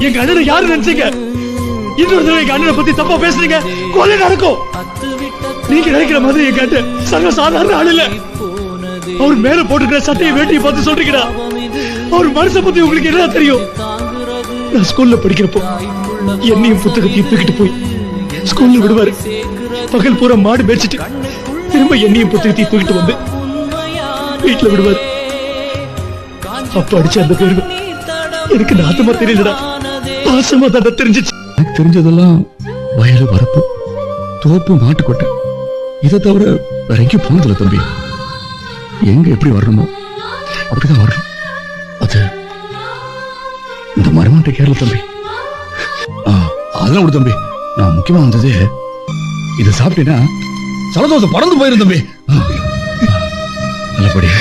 எங்க அண்ணனை யாரு நினைச்சீங்க? இன்னொரு தடவை எங்க அண்ணனை பத்தி தப்பா பேசுறீங்க, கொலை நடக்கும். நீங்க நினைக்கிற மாதிரி எங்க அண்ணன் சர்வ சாதாரண ஆள் இல்ல. அவர் மேல போட்டுக்கிற சட்டையை வேட்டியை பார்த்து சொல்றீங்கடா, அவர் மனசை பத்தி உங்களுக்கு என்ன தெரியும்? நான் ஸ்கூல்ல படிக்கிறப்போ என்னையும் புத்தகத்தையும் தூக்கிட்டு போய் ஸ்கூல்ல விடுவாரு. பகல் பூரா மாடு மேய்ச்சிட்டு திரும்ப என்னையும் புத்தகத்தையும் தூக்கிட்டு வந்து வீட்டுல விடுவாரு. அப்ப அடிச்ச அந்த பேரு எனக்கு நாத்தமா தெரியலடா, பாசமா தான் தெரிஞ்சிச்சு. எனக்கு தெரிஞ்சதெல்லாம் வயலு, வரப்பு, தோப்பு, மாட்டுக்கொட்டை. இதை தவிர வேற எங்கேயும் போனதில்ல தம்பி. எங்க எப்படி வரணுமோ அப்படிதான் வரணும். அது இந்த மரமாட்ட கேரள தம்பி. அதெல்லாம் விடு தம்பி. நான் முக்கியமா வந்தது இதை சாப்பிட்டேன்னா சலதோசை பறந்து போயிரும் தம்பி. நல்லபடியா